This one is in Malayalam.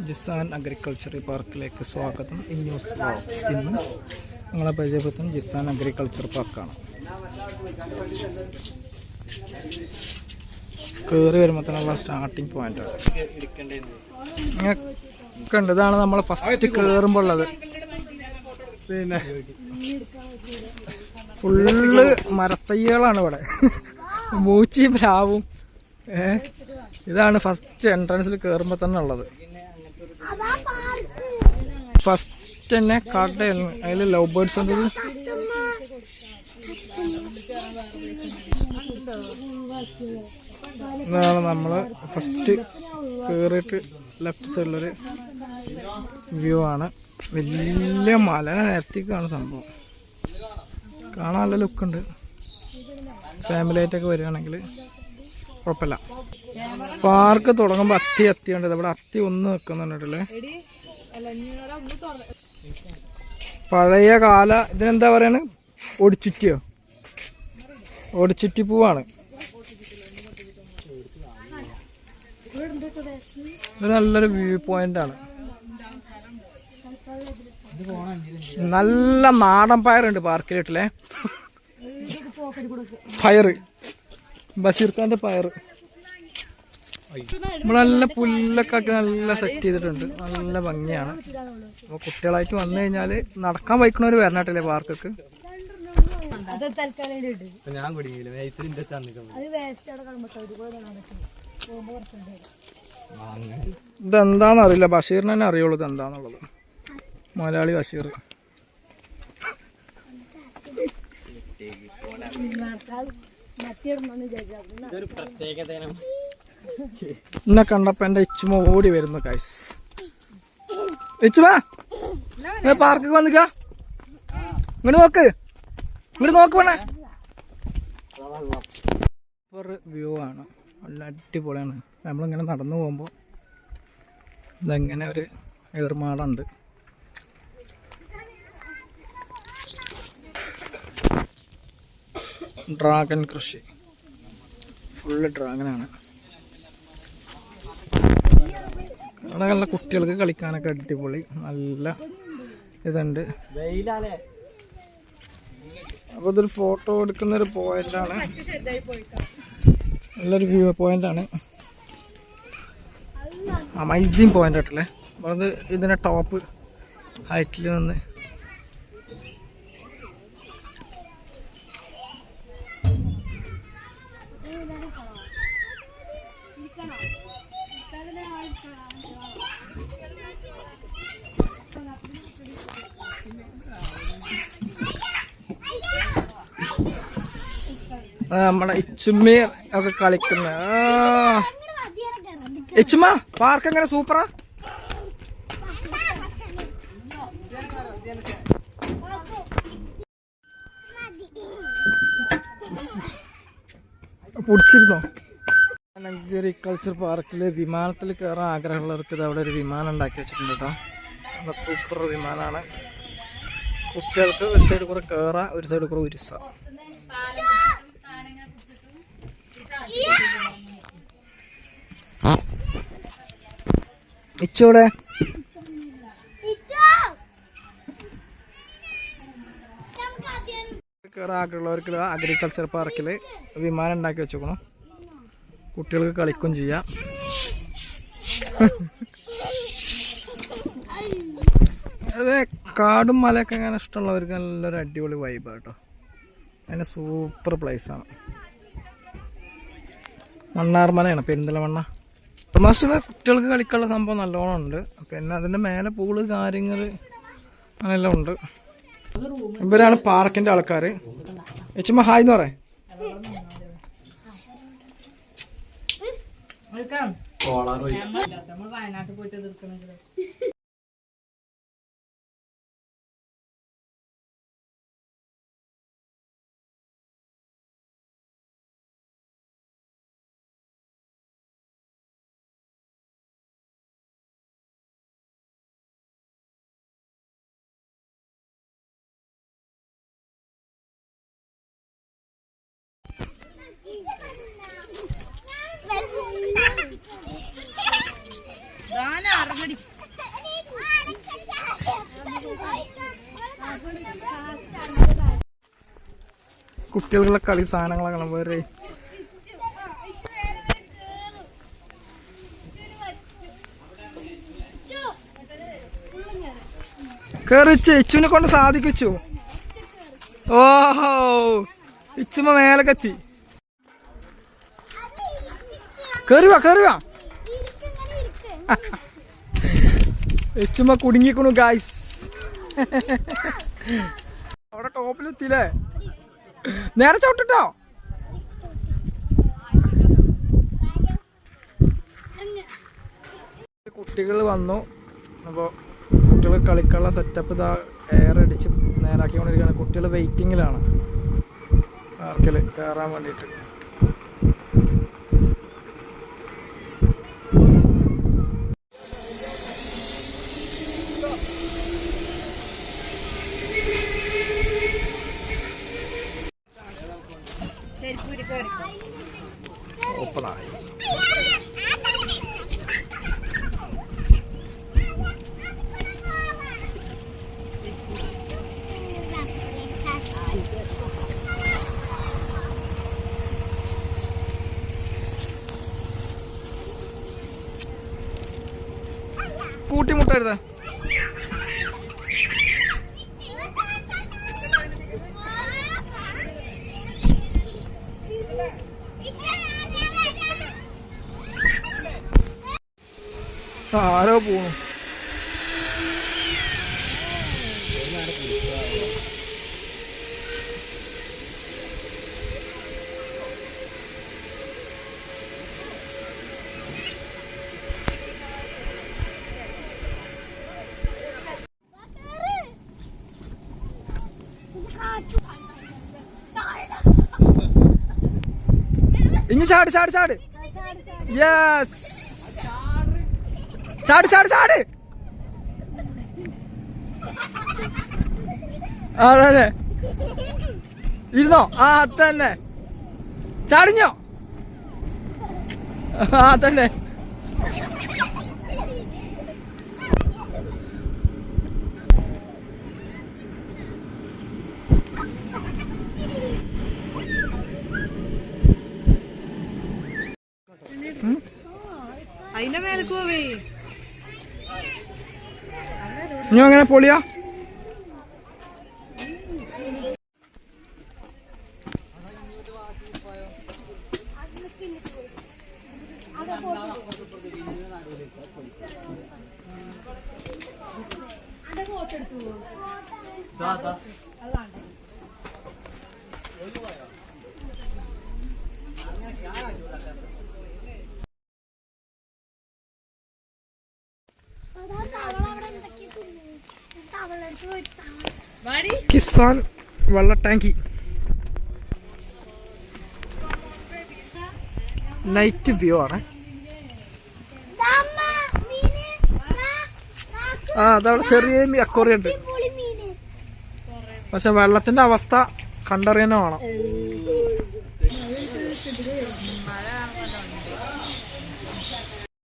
ജിസാൻ അഗ്രികൾച്ചറൽ പാർക്കിലേക്ക് സ്വാഗതം. ഈ ന്യൂസ് വ്ലോഗ് ഇന്ന് നിങ്ങളെ പരിചയപ്പെടുത്തുന്ന ജിസാൻ അഗ്രികൾച്ചർ പാർക്കാണ്. കയറി വരുമ്പോൾ തന്നെയുള്ള സ്റ്റാർട്ടിങ് പോയിന്റാണ്. കണ്ട് ഇതാണ് നമ്മൾ ഫസ്റ്റ് കയറുമ്പോൾ ഉള്ളത്. പിന്നെ ഫുള്ള് മരത്തയ്യകളാണ് ഇവിടെ, മൂച്ചിയും പ്ലാവും. ഇതാണ് ഫസ്റ്റ് എൻട്രൻസിൽ കയറുമ്പോൾ തന്നെ ഉള്ളത്. ഫസ്റ്റ് തന്നെ കാട്ടയാണ്, അതിൽ ലവ് ബേർഡ്സ് ഉണ്ട്. ഇതാണ് നമ്മള് ഫസ്റ്റ് കയറിയിട്ട് ലെഫ്റ്റ് സൈഡിലൊരു വ്യൂ ആണ്. വലിയ മല നിരത്തിക്കാണ് സംഭവം. കാണാൻ നല്ല ലുക്കുണ്ട്. ഫാമിലി ആയിട്ടൊക്കെ വരികയാണെങ്കിൽ കുഴപ്പമില്ല. പാർക്ക് തുടങ്ങുമ്പോൾ അത്തി ഉണ്ട്. ഇവിടെ അത്തി ഒന്ന് നിൽക്കുന്നുണ്ടല്ലേ. പഴയ കാല ഇതിനെന്താ പറയാണ്, ഒടിച്ചുറ്റിയോ? ഒടിച്ചുറ്റി പൂവാണ്. ഇത് നല്ലൊരു വ്യൂ പോയിന്റ് ആണ്. നല്ല നാടൻ പയറുണ്ട് പാർക്കിലിട്ടില്ലേ. പയറ് ബഷീർ ഖാന്റെ പയറ്. ഇവിടെ നല്ല പുല്ലൊക്കെ ആക്കി നല്ല സെറ്റ് ചെയ്തിട്ടുണ്ട്. നല്ല ഭംഗിയാണ്. അപ്പൊ കുട്ടികളായിട്ട് വന്നു കഴിഞ്ഞാല് നടക്കാൻ വയ്ക്കണവര് വരണട്ടില്ലേ പാർക്കൊക്കെ. ഇതെന്താന്ന് അറിയില്ല, ബഷീറിന് തന്നെ അറിയുള്ളൂ ഇതെന്താന്നുള്ളത്. മലയാളി ബഷീർ. എന്നെ കണ്ടപ്പോ എന്റെ ഇച്ചുമ ഓടി വരുന്നു. കൈസ് ഇച്ചുമ പാർക്ക് വന്നിക്ക, ഇങ്ങോട്ട് നോക്ക്, ഇങ്ങോട്ട് നോക്ക്. വേണേ സൂപ്പർ വ്യൂ ആണ്, നല്ല അടിപൊളിയാണ്. നമ്മളിങ്ങനെ നടന്നു പോകുമ്പോൾ ഇതെങ്ങനെ ഒരു ഏർമാടുണ്ട്. ഡ്രാഗൺ കൃഷി, ഫുള്ള് ഡ്രാഗനാണ്. അവിടെ നല്ല കുട്ടികൾക്ക് കളിക്കാനൊക്കെ അടിപൊളി നല്ല ഇതുണ്ട്. അപ്പോൾ ഇതൊരു ഫോട്ടോ എടുക്കുന്നൊരു പോയിന്റാണ്, നല്ലൊരു വ്യൂ പോയിന്റാണ്. അമേസിങ് പോയിന്റ് ആയിട്ടല്ലേ. അത് ഇതിന്റെ ടോപ്പ് ഹൈറ്റിൽ നിന്ന് നമ്മുടെ ഇച്ചുമ്മ ഒക്കെ കളിക്കുന്ന. ഇച്ചുമ്മ പാർക്ക് എങ്ങനെ സൂപ്പറാ. പിടിച്ചിരുന്നോ? അഗ്രികൾച്ചർ പാർക്കില് വിമാനത്തിൽ കയറാൻ ആഗ്രഹമുള്ളവർക്ക് അവിടെ ഒരു വിമാനം ഉണ്ടാക്കി വെച്ചിട്ടുണ്ട് കേട്ടോ. നല്ല സൂപ്പർ വിമാനമാണ്. കുട്ടികൾക്ക് ഒരു സൈഡ് കൂടെ കയറാം, ഒരു സൈഡ് കൂടെ ഉരുസാം. ഇച്ചൂടെ കയറാൻ ആഗ്രഹമുള്ളവർക്ക് അഗ്രികൾച്ചർ പാർക്കിൽ വിമാനം ഉണ്ടാക്കി വെച്ചേക്കണം. കുട്ടികൾക്ക് കളിക്കും ചെയ്യാം. അതെ, കാടും മലയൊക്കെ അങ്ങനെ ഇഷ്ടമുള്ളവർക്ക് നല്ലൊരു അടിപൊളി വൈബാണ് കേട്ടോ. അതിന് സൂപ്പർ പ്ലേസാണ്. മണ്ണാർമലയാണ്, പെരിന്തൽമണ്ണ. മാസ്റ്റർ കുട്ടികൾക്ക് കളിക്കാനുള്ള സംഭവം നല്ലോണം ഉണ്ട്. പിന്നെ അതിൻ്റെ മേലെ പൂള് കാര്യങ്ങൾ അങ്ങനെല്ലാം ഉണ്ട്. ഇവരാണ് പാർക്കിന്റെ ആൾക്കാർ. എച്ചുമ്മ ഹായ് എന്ന് പറയാം. വയനാട്ടിൽ പോയിട്ട് കുട്ടികളുടെ കളി സാധനങ്ങളാണ് വേറെ. കേറിച്ച് ഇച്ചുവിനെ കൊണ്ട് സാധിക്കു. ഓഹോ ഇച്ചുമ്മ മേലക്കെത്തി. കേറുവാ കേറുവാ. ഇച്ചുമ്മ കുടുങ്ങിക്കണു ഗായ്സ്. അവിടെ ടോപ്പിലെത്തില്ലേ? നേരെ ചവിട്ടിട്ടോ. കുട്ടികൾ വന്നു. അപ്പോൾ കുട്ടികൾ കളിക്കാനുള്ള സെറ്റപ്പ് ഇതാ എയർ അടിച്ച് നേരാക്കിക്കൊണ്ടിരിക്കുകയാണ്. കുട്ടികൾ വെയിറ്റിങ്ങിലാണ് പാർക്കിൽ കയറാൻ വേണ്ടിയിട്ട്. ഓപ്പണായി. കൂട്ടിമുട്ടരുത്. ആരോ പോണു. ഇനി ചാട് ചാട് ചാട്. യെസ് ചാട് ചാട് ചാട്. അതെ ഇരുന്നോ? ആ തന്നെ. ചാടിഞ്ഞോ? ആ തന്നെ. അതിന്റെ മേലേക്ക് പോവേ. ഇനി അങ്ങനെ പൊളിയാ. കിസാൻ വെള്ള ടാങ്കി നൈറ്റ് വ്യൂ ആണ്. ആ അതവിടെ ചെറിയ അക്വേറിയം ഉണ്ട്. പക്ഷെ വെള്ളത്തിന്റെ അവസ്ഥ കണ്ടറിയാനോ വേണം.